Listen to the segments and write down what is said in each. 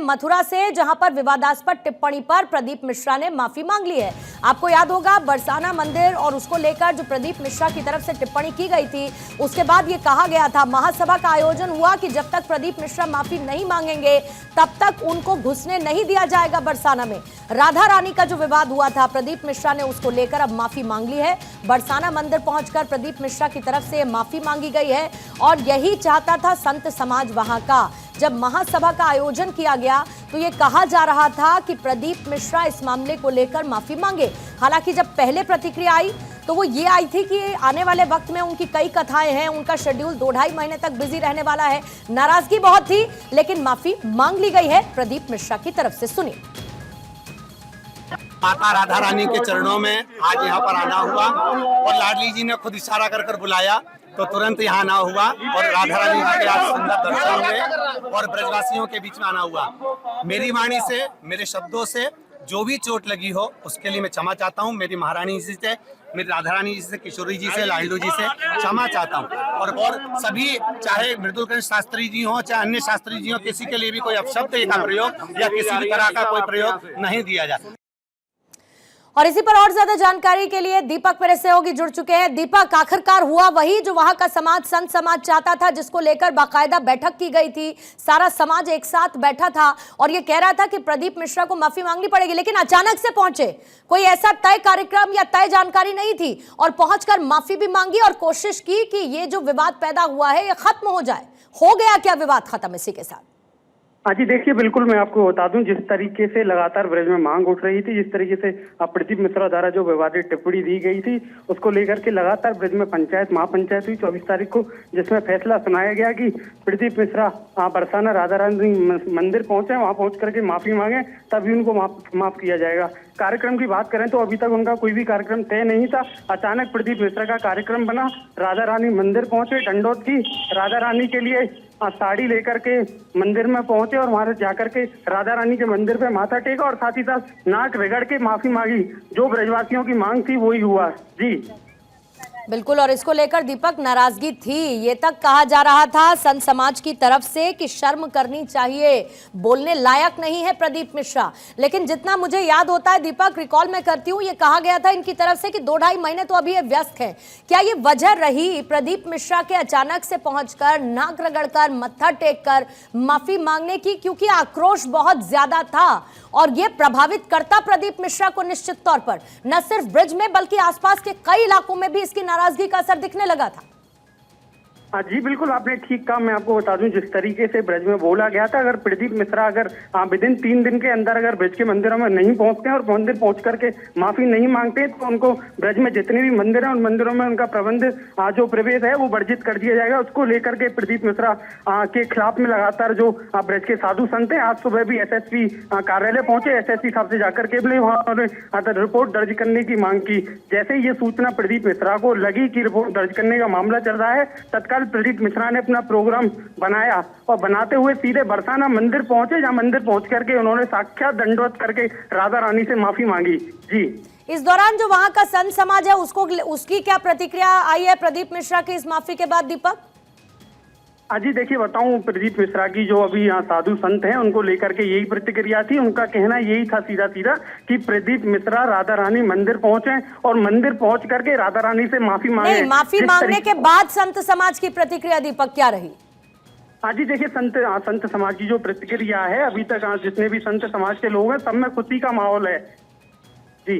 मथुरा से, जहां पर विवादास्पद टिप्पणी पर प्रदीप मिश्रा ने माफी मांग ली है। आपको याद होगा बरसाना मंदिर और उसको लेकर जो प्रदीप मिश्रा की तरफ से टिप्पणी की गई थी, उसके बाद ये कहा गया था, महासभा का आयोजन हुआ कि जब तक प्रदीप मिश्रा माफी नहीं मांगेंगे तब तक उनको घुसने नहीं दिया जाएगा बरसाना में। राधा रानी का जो विवाद हुआ था, प्रदीप मिश्रा ने उसको लेकर अब माफी मांग ली है। बरसाना मंदिर पहुंचकर प्रदीप मिश्रा की तरफ से माफी मांगी गई है और यही चाहता था संत समाज वहां का। जब महासभा का आयोजन किया गया तो ये कहा जा रहा था कि प्रदीप मिश्रा इस मामले को लेकर माफी मांगे। हालांकि जब पहले प्रतिक्रिया आई तो वो ये आई थी कि आने वाले वक्त में उनकी कई कथाएं हैं, उनका शेड्यूल 2-2.5 महीने तक बिजी रहने वाला है। नाराजगी बहुत थी, लेकिन माफी मांग ली गई है प्रदीप मिश्रा की तरफ से। सुनिए। माता राधा रानी के चरणों में आज यहाँ पर आना हुआ और लाडली जी ने खुद इशारा कर कर बुलाया तो तुरंत यहाँ आना हुआ और राधा रानी जी के आज सुंदर दर्शन हुए और ब्रजवासियों के बीच में आना हुआ। मेरी वाणी से, मेरे शब्दों से जो भी चोट लगी हो उसके लिए मैं क्षमा चाहता हूँ। मेरी महारानी जी से, मेरी राधा रानी जी से, किशोरी जी से, लाडलू जी से क्षमा चाहता हूँ। और सभी, चाहे मृदुलकंठ शास्त्री जी हो चाहे अन्य शास्त्री जी हो, किसी के लिए भी कोई अपशब्द का प्रयोग या किसी भी तरह का कोई प्रयोग नहीं दिया जाता। और इसी पर और ज्यादा जानकारी के लिए दीपक मेरे सहयोगी जुड़ चुके हैं। दीपक, आखिरकार हुआ वही जो वहां का समाज, संत समाज चाहता था, जिसको लेकर बाकायदा बैठक की गई थी, सारा समाज एक साथ बैठा था और ये कह रहा था कि प्रदीप मिश्रा को माफी मांगनी पड़ेगी, लेकिन अचानक से पहुंचे, कोई ऐसा तय कार्यक्रम या तय जानकारी नहीं थी और पहुंचकर माफी भी मांगी और कोशिश की कि ये जो विवाद पैदा हुआ है ये खत्म हो जाए। हो गया क्या विवाद खत्म इसी के साथ? हाँ जी, देखिए बिल्कुल मैं आपको बता दूं, जिस तरीके से लगातार ब्रज में मांग उठ रही थी, जिस तरीके से प्रदीप मिश्रा द्वारा जो विवादित टिप्पणी दी गई थी उसको लेकर के लगातार ब्रज में पंचायत, महापंचायत हुई 24 तारीख को, जिसमें फैसला सुनाया गया कि प्रदीप मिश्रा बरसाना राधा रानी मंदिर पहुंचे, वहां पहुंच करके माफी मांगे, तभी उनको माफ किया जाएगा। कार्यक्रम की बात करें तो अभी तक उनका कोई भी कार्यक्रम तय नहीं था। अचानक प्रदीप मिश्रा का कार्यक्रम बना, राधा रानी मंदिर पहुंचे, दंडोत की, राधा रानी के लिए साड़ी लेकर के मंदिर में पहुंचे और वहां जाकर के राधा रानी के मंदिर पे माथा टेका और साथ ही साथ नाक रगड़ के माफी मांगी। जो ब्रजवासियों की मांग थी वही हुआ। जी बिल्कुल, और इसको लेकर दीपक नाराजगी थी, ये तक कहा जा रहा था संत समाज की तरफ से कि शर्म करनी चाहिए, बोलने लायक नहीं है प्रदीप मिश्रा। लेकिन जितना मुझे याद होता है दीपक, रिकॉल मैं करती हूँ, ये कहा गया था इनकी तरफ से कि 2-2.5 महीने तो अभी ये व्यस्त हैं। क्या ये वजह रही प्रदीप मिश्रा के अचानक से पहुंचकर, नाक रगड़कर, मत्था टेक कर माफी मांगने की? क्योंकि आक्रोश बहुत ज्यादा था और ये प्रभावित करता प्रदीप मिश्रा को निश्चित तौर पर, न सिर्फ ब्रिज में बल्कि आसपास के कई इलाकों में भी इसकी नाराजगी का असर दिखने लगा था। जी बिल्कुल, आपने ठीक कहा। मैं आपको बता दूं, जिस तरीके से ब्रज में बोला गया था, अगर प्रदीप मिश्रा अगर विदिन 3 दिन के अंदर अगर ब्रज के मंदिरों में नहीं पहुंचते हैं और मंदिर पहुंच करके माफी नहीं मांगते तो उनको ब्रज में जितने भी मंदिर हैं उन मंदिरों में उनका प्रबंध जो प्रवेश है वो वर्जित कर दिया जाएगा। उसको लेकर के प्रदीप मिश्रा के खिलाफ में लगातार जो ब्रज के साधु संत हैं, आज सुबह भी SSP कार्यालय पहुंचे, SSP साहब से जाकर के भी वहां रिपोर्ट दर्ज करने की मांग की। जैसे ही ये सूचना प्रदीप मिश्रा को लगी कि रिपोर्ट दर्ज करने का मामला चल रहा है, तत्काल प्रदीप मिश्रा ने अपना प्रोग्राम बनाया और बनाते हुए सीधे बरसाना मंदिर पहुंचे, जहां मंदिर पहुंच करके उन्होंने साक्षात दंडवत करके राधा रानी से माफी मांगी। जी, इस दौरान जो वहां का संत समाज है उसकी क्या प्रतिक्रिया आई है प्रदीप मिश्रा की इस माफी के बाद दीपक? जी देखिए, बताऊं, प्रदीप मिश्रा की जो अभी यहाँ साधु संत हैं उनको लेकर के यही प्रतिक्रिया थी। उनका कहना यही था सीधा सीधा कि प्रदीप मिश्रा राधा रानी मंदिर पहुंचे और मंदिर पहुंच करके राधा रानी से माफी मांगे। नहीं, माफी मांगने के बाद संत समाज की प्रतिक्रिया दीपक क्या रही? जी देखिए, संत समाज की जो प्रतिक्रिया है, अभी तक जितने भी संत समाज के लोग हैं सब में खुशी का माहौल है। जी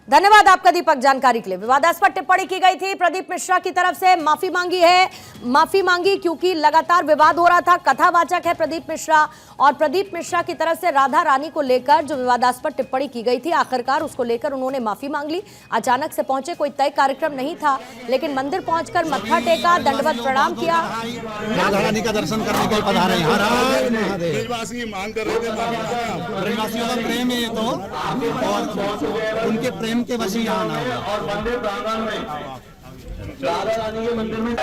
धन्यवाद आपका दीपक जानकारी के लिए। विवादास्पद टिप्पणी की गई थी, प्रदीप मिश्रा की तरफ से माफी मांगी है, माफी मांगी क्योंकि लगातार विवाद हो रहा था। कथावाचक है प्रदीप मिश्रा और प्रदीप मिश्रा की तरफ से राधा रानी को लेकर जो विवादास्पद टिप्पणी की गई थी, आखिरकार उसको लेकर उन्होंने माफी मांग ली। अचानक से पहुंचे, कोई तय कार्यक्रम नहीं था, लेकिन मंदिर पहुंचकर मत्था टेका, दंडवत प्रणाम किया। राधा रानी का दर्शन करने के लिए पधारे। ब्रजवासियों का प्रेम है तो, और उनके प्रेम के वशी यहाँ आना और मंदिर प्रांगण में राधा रानी के मंदिर में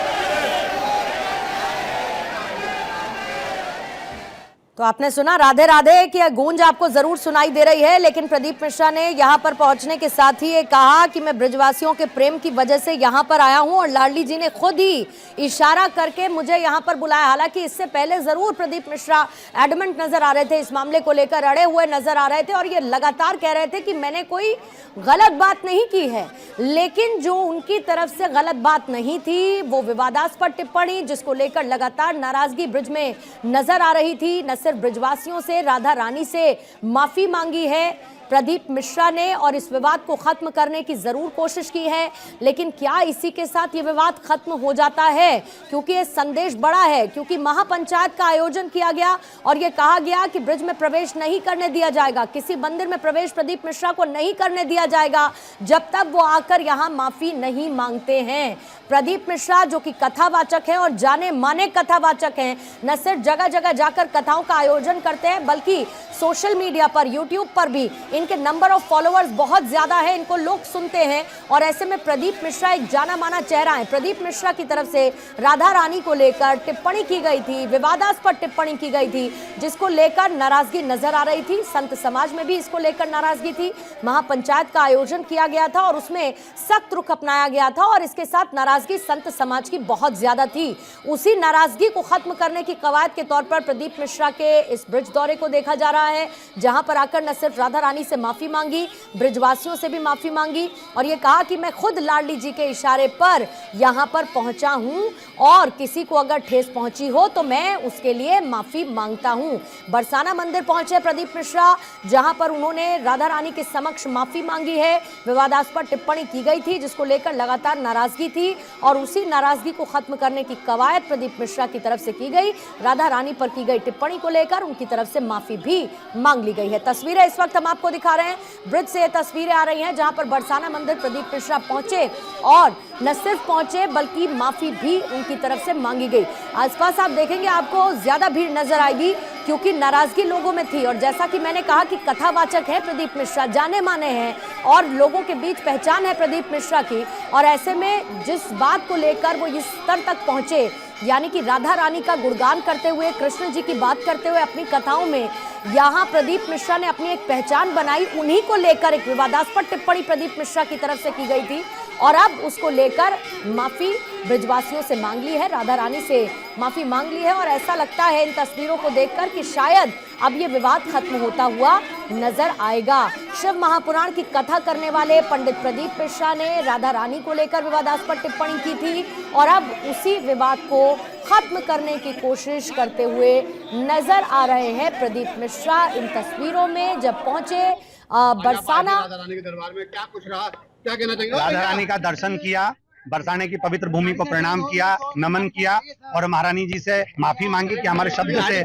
तो आपने सुना राधे राधे की गूंज आपको जरूर सुनाई दे रही है, लेकिन प्रदीप मिश्रा ने यहां पर पहुंचने के साथ ही ये कहा कि मैं ब्रजवासियों के प्रेम की वजह से यहां पर आया हूं और लाडली जी ने खुद ही इशारा करके मुझे यहां पर बुलाया। हालांकि इससे पहले जरूर प्रदीप मिश्रा एडमेंट नजर आ रहे थे, इस मामले को लेकर अड़े हुए नजर आ रहे थे और ये लगातार कह रहे थे कि मैंने कोई गलत बात नहीं की है। लेकिन जो उनकी तरफ से गलत बात नहीं थी वो विवादास्पद टिप्पणी, जिसको लेकर लगातार नाराजगी ब्रिज में नजर आ रही थी। न सिर्फ ब्रिजवासियों से, राधा रानी से माफी मांगी है प्रदीप मिश्रा ने और इस विवाद को खत्म करने की जरूर कोशिश की है। लेकिन क्या इसी के साथ ये विवाद खत्म हो जाता है? क्योंकि ये संदेश बड़ा है, क्योंकि महापंचायत का आयोजन किया गया और ये कहा गया कि ब्रिज में प्रवेश नहीं करने दिया जाएगा, किसी मंदिर में प्रवेश प्रदीप मिश्रा को नहीं करने दिया जाएगा जब तक वो आकर यहाँ माफी नहीं मांगते हैं। प्रदीप मिश्रा जो कि कथावाचक हैं और जाने माने कथावाचक हैं, न सिर्फ जगह जगह जाकर कथाओं का आयोजन करते हैं बल्कि सोशल मीडिया पर, यूट्यूब पर भी इनके नंबर ऑफ फॉलोअर्स बहुत ज्यादा है, इनको लोग सुनते हैं। और ऐसे में प्रदीप मिश्रा एक जाना माना चेहरा है। प्रदीप मिश्रा की तरफ से राधा रानी को लेकर टिप्पणी की गई थी, विवादास्पद टिप्पणी की गई थी, जिसको लेकर नाराजगी नजर आ रही थी। संत समाज में भी इसको लेकर नाराजगी थी। महापंचायत का आयोजन किया गया था और उसमें सख्त रुख अपनाया गया था और इसके साथ नाराजगी संत समाज की बहुत ज्यादा थी। उसी नाराजगी को खत्म करने की कवायद के तौर पर प्रदीप मिश्रा के इस ब्रिज दौरे को देखा जा रहा है, जहां पर आकर न सिर्फ राधा रानी से माफी मांगी, ब्रिजवासियों से भी माफी मांगी और ये कहा कि मैं खुद लाडली जी के इशारे पर यहां पर पहुंचा हूं और किसी को अगर ठेस पहुंची हो तो मैं उसके लिए माफी मांगता हूं। बरसाना मंदिर पहुंचे प्रदीप मिश्रा, जहां पर उन्होंने राधा रानी के समक्ष माफी मांगी है। विवादास्पद टिप्पणी की गई थी जिसको लेकर लगातार नाराजगी थी और उसी नाराजगी को खत्म करने की कवायद प्रदीप मिश्रा की तरफ से की गई। राधा रानी पर की गई टिप्पणी को लेकर उनकी तरफ से माफी भी मांग ली गई है। तस्वीरें इस वक्त हम आपको दिखा रहे हैं, ब्रिज से ये तस्वीरें आ रही हैं जहां पर बरसाना मंदिर प्रदीप मिश्रा पहुंचे और न सिर्फ पहुंचे बल्कि माफी भी उनकी तरफ से मांगी गई। आसपास आप देखेंगे आपको ज्यादा भीड़ नजर आएगी क्योंकि नाराजगी लोगों में थी और जैसा कि मैंने कहा कि कथावाचक है प्रदीप मिश्रा, जाने माने हैं और लोगों के बीच पहचान है प्रदीप मिश्रा की। और ऐसे में जिस बात को लेकर वो इस स्तर तक पहुंचे, यानी कि राधा रानी का गुणगान करते हुए, कृष्ण जी की बात करते हुए अपनी कथाओं में यहाँ प्रदीप मिश्रा ने अपनी एक पहचान बनाई, उन्हीं को लेकर एक विवादास्पद टिप्पणी प्रदीप मिश्रा की तरफ से की गई थी और अब उसको लेकर माफी ब्रिजवासियों से मांग ली है, राधा रानी से माफी मांग ली है। और ऐसा लगता है इन तस्वीरों को देखकर कि शायद अब ये विवाद खत्म होता हुआ नजर आएगा। शिव महापुराण की कथा करने वाले पंडित प्रदीप मिश्रा ने राधा रानी को लेकर विवादास्पद टिप्पणी की थी और अब उसी विवाद को खत्म करने की कोशिश करते हुए नजर आ रहे हैं प्रदीप मिश्रा। इन तस्वीरों में जब पहुंचे बरसाना राधा रानी के दरबार में क्या कुछ रहा, क्या कहना चाहिए? राधा रानी का दर्शन किया, बरसाने की पवित्र भूमि को प्रणाम किया, नमन किया और महारानी जी से माफी मांगी कि हमारे शब्द से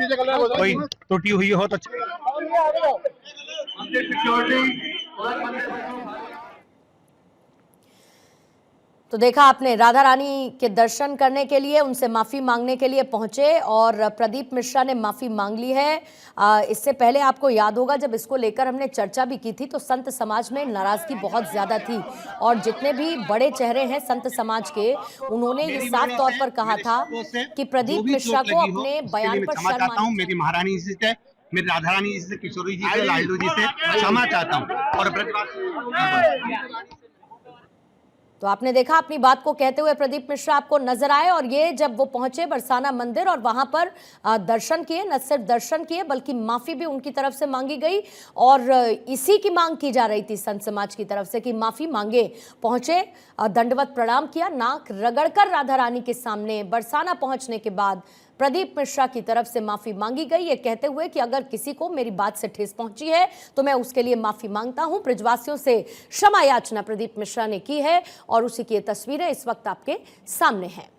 कोई त्रुटि हुई हो तो। तो देखा आपने, राधा रानी के दर्शन करने के लिए, उनसे माफ़ी मांगने के लिए पहुंचे और प्रदीप मिश्रा ने माफ़ी मांग ली है। इससे पहले आपको याद होगा जब इसको लेकर हमने चर्चा भी की थी तो संत समाज में नाराज़गी बहुत ज़्यादा थी और जितने भी बड़े चेहरे हैं संत समाज के, उन्होंने ये साफ तौर पर कहा था कि प्रदीप मिश्रा को अपने बयान पर शर्म आनी चाहिए। मेरी महारानी जी से, मेरी राधा रानी जी से, किशोरी जी से, लाडलू जी से क्षमा चाहता हूँ और तो आपने देखा अपनी बात को कहते हुए प्रदीप मिश्रा आपको नजर आए और ये जब वो पहुंचे बरसाना मंदिर और वहां पर दर्शन किए, न सिर्फ दर्शन किए बल्कि माफी भी उनकी तरफ से मांगी गई और इसी की मांग की जा रही थी संत समाज की तरफ से कि माफी मांगे। पहुंचे, दंडवत प्रणाम किया, नाक रगड़कर राधा रानी के सामने बरसाना पहुंचने के बाद प्रदीप मिश्रा की तरफ से माफी मांगी गई, ये कहते हुए कि अगर किसी को मेरी बात से ठेस पहुंची है तो मैं उसके लिए माफी मांगता हूं। ब्रिजवासियों से क्षमा याचना प्रदीप मिश्रा ने की है और उसी की तस्वीरें इस वक्त आपके सामने हैं।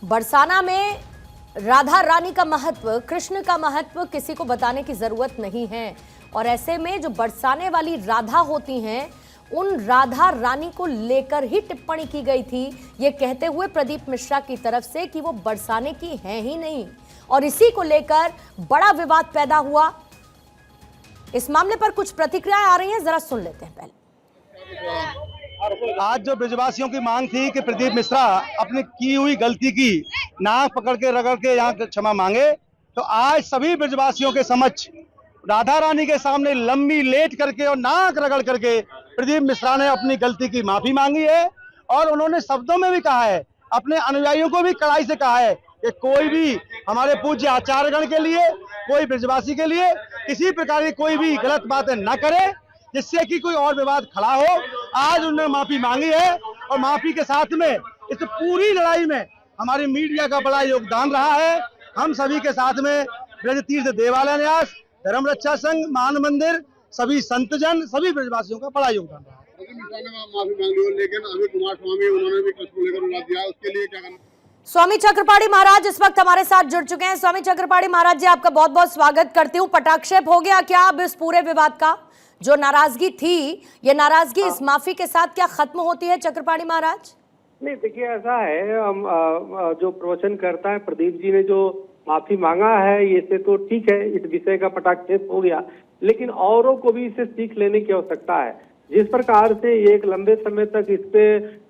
बरसाना में राधा रानी का महत्व, कृष्ण का महत्व किसी को बताने की जरूरत नहीं है और ऐसे में जो बरसाने वाली राधा होती हैं उन राधा रानी को लेकर ही टिप्पणी की गई थी, ये कहते हुए प्रदीप मिश्रा की तरफ से कि वो बरसाने की हैं ही नहीं और इसी को लेकर बड़ा विवाद पैदा हुआ। इस मामले पर कुछ प्रतिक्रियाएं आ रही हैं, जरा सुन लेते हैं पहले। आज जो ब्रजवासियों की मांग थी कि प्रदीप मिश्रा अपनी की हुई गलती की नाक पकड़ के रगड़ के यहाँ क्षमा मांगे, तो आज सभी ब्रजवासियों के समक्ष राधा रानी के सामने लंबी लेट करके और नाक रगड़ करके प्रदीप मिश्रा ने अपनी गलती की माफी मांगी है। और उन्होंने शब्दों में भी कहा है, अपने अनुयायियों को भी कड़ाई से कहा है कि कोई भी हमारे पूज्य आचार्यगण के लिए, कोई ब्रजवासी के लिए किसी प्रकार की कोई भी गलत बातें न करे, जिससे कि कोई और विवाद खड़ा हो। आज उन्होंने माफी मांगी है और माफी के साथ में इस पूरी लड़ाई में हमारी मीडिया का बड़ा योगदान रहा है। हम सभी के साथ में ब्रज तीर्थ देवालय न्यास, धर्म रक्षा संघ, मान मंदिर, सभी संतजन, सभी ब्रजवासियों का बड़ा योगदान रहा है। माफी मांग ली, लेकिन अभी कुमार स्वामी उन्होंने भी कष्ट को लेकर विवाद दिया, उसके लिए क्या करना? स्वामी चक्रपाणी महाराज इस वक्त हमारे साथ जुड़ चुके हैं। स्वामी चक्रपाणी महाराज जी, आपका बहुत बहुत स्वागत करती हूँ। पटाक्षेप हो गया क्या अब इस पूरे विवाद का? जो नाराजगी थी, ये नाराजगी इस माफी के साथ क्या खत्म होती है चक्रपाणी महाराज? नहीं, देखिए ऐसा है, हम जो प्रवचन करता है प्रदीप जी ने जो माफी मांगा है, ये से तो ठीक है, इस विषय का पटाक्षेप हो गया, लेकिन औरों को भी इसे सीख लेने की आवश्यकता है। जिस प्रकार से एक लंबे समय तक इस पे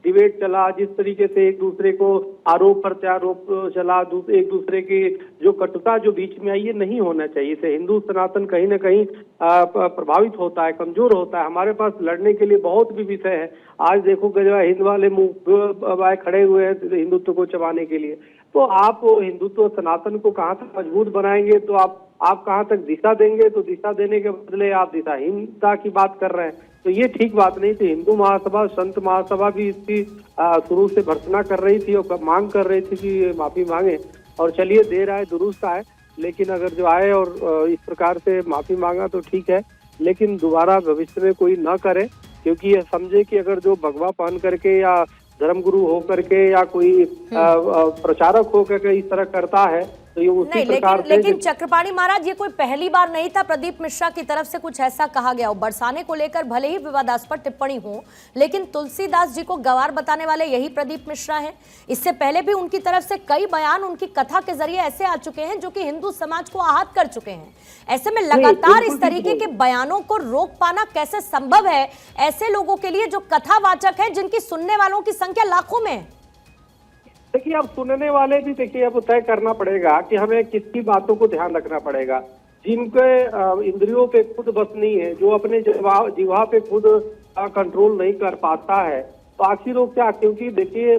डिबेट चला, जिस तरीके से एक दूसरे को आरोप प्रत्यारोप चला, एक दूसरे की जो कटुता जो बीच में आई, ये नहीं होना चाहिए। इसे हिंदू सनातन कहीं ना कहीं प्रभावित होता है, कमजोर होता है। हमारे पास लड़ने के लिए बहुत भी विषय है। आज देखो हिंद वाले मुंह खड़े हुए हैं हिंदुत्व को चबाने के लिए, तो आप हिंदुत्व सनातन को कहाँ तक मजबूत बनाएंगे, तो आप कहाँ तक दिशा देंगे, तो दिशा देने के बदले आप दिशाहीनता की बात कर रहे हैं, तो ये ठीक बात नहीं थी। हिंदू महासभा, संत महासभा भी इसकी शुरू से भर्त्सना कर रही थी और मांग कर रही थी कि माफी मांगे, और चलिए देर आए दुरुस्त आए, लेकिन अगर जो आए और इस प्रकार से माफी मांगा तो ठीक है, लेकिन दोबारा भविष्य में कोई न करे, क्योंकि ये समझे कि अगर जो भगवा पहन करके या धर्मगुरु हो करके या कोई प्रचारक हो करके इस तरह करता है, तो ये उसी प्रकार से। लेकिन चक्रपाणी महाराज, ये कोई पहली बार नहीं था प्रदीप मिश्रा की तरफ से कुछ ऐसा कहा गया हो। बरसाने को लेकर भले ही विवादास्पद टिप्पणी हो, लेकिन तुलसीदास जी को गवार बताने वाले यही प्रदीप मिश्रा हैं। इससे पहले भी उनकी तरफ से कई बयान उनकी कथा के जरिए ऐसे आ चुके हैं जो कि हिंदू समाज को आहत कर चुके हैं। ऐसे में लगातार इस तरीके के बयानों को रोक पाना कैसे संभव है ऐसे लोगों के लिए जो कथावाचक है, जिनकी सुनने वालों की संख्या लाखों में? देखिए, अब सुनने वाले भी देखिए, अब तय करना पड़ेगा कि हमें किसकी बातों को ध्यान रखना पड़ेगा। जिनके इंद्रियों पे खुद बस नहीं है, जो अपने जिह्वा पे खुद कंट्रोल नहीं कर पाता है, तो आखिर वो क्या? क्योंकि देखिए,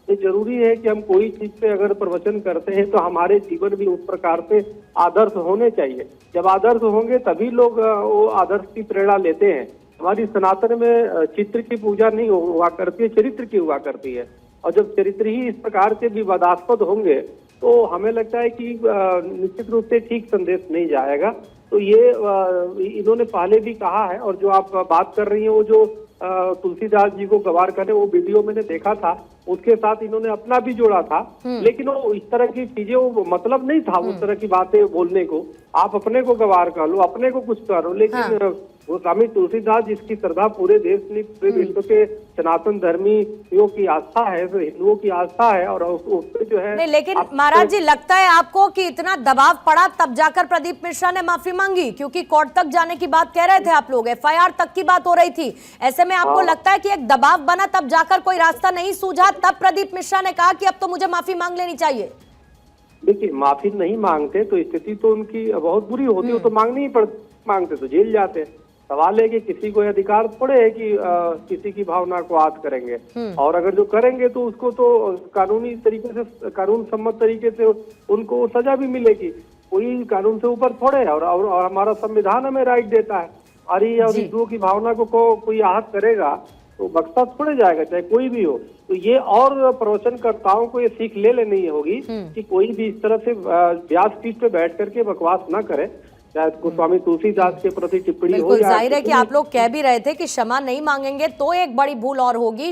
ये जरूरी है कि हम कोई चीज पे अगर प्रवचन करते हैं तो हमारे जीवन भी उस प्रकार से आदर्श होने चाहिए। जब आदर्श होंगे तभी लोग वो आदर्श की प्रेरणा लेते हैं। हमारी सनातन में चित्र की पूजा नहीं हुआ करती है, चरित्र की हुआ करती है, और जब चरित्र ही इस प्रकार से विवादास्पद होंगे तो हमें लगता है कि निश्चित रूप से ठीक संदेश नहीं जाएगा। तो ये इन्होंने पहले भी कहा है, और जो आप बात कर रही हैं वो जो तुलसीदास जी को गवार करे, वो वीडियो मैंने देखा था, उसके साथ इन्होंने अपना भी जोड़ा था, लेकिन वो इस तरह की चीजें, वो मतलब नहीं था उस तरह की बातें बोलने को। आप अपने को गवार कर लो, अपने को कुछ करो, लेकिन वो स्वामी तुलसीदास जिसकी श्रद्धा पूरे देश में, पूरे विश्व के सनातन धर्मियों की आस्था है, हिंदुओं की आस्था है, और उस पे जो है नहीं। लेकिन महाराज जी, लगता है आपको कि इतना दबाव पड़ा तब जाकर प्रदीप मिश्रा ने माफी मांगी? क्योंकि कोर्ट तक जाने की बात कह रहे थे आप लोग, FIR तक की बात हो रही थी। ऐसे में आपको लगता है कि एक दबाव बना तब जाकर कोई रास्ता नहीं सूझा, तब प्रदीप मिश्रा ने कहा कि अब तो मुझे माफी मांग लेनी चाहिए? देखिए, माफी नहीं मांगते तो स्थिति तो उनकी बहुत बुरी होती, वो तो मांगनी ही पड़ती, मांगते तो जेल जाते। सवाल है कि किसी को अधिकार थोड़े है कि किसी की भावना को आहत करेंगे, और अगर जो करेंगे तो उसको तो कानूनी तरीके से, कानून सम्मत तरीके से उनको सजा भी मिलेगी। कोई कानून से ऊपर थोड़े है, और हमारा संविधान हमें राइट देता है। और हिंदुओं की भावना को कोई आहत करेगा तो बख्शा थोड़े जाएगा, चाहे कोई भी हो। तो ये और प्रवचनकर्ताओं को ये सीख ले लेनी होगी कि कोई भी इस तरह से व्यासपीठ पे बैठ करके बकवास ना करे, चाहे स्वामी तुलसीदास के प्रति टिप्पणी हो। जाहिर है कि आप लोग कह भी रहे थे कि क्षमा नहीं मांगेंगे तो एक बड़ी भूल और होगी।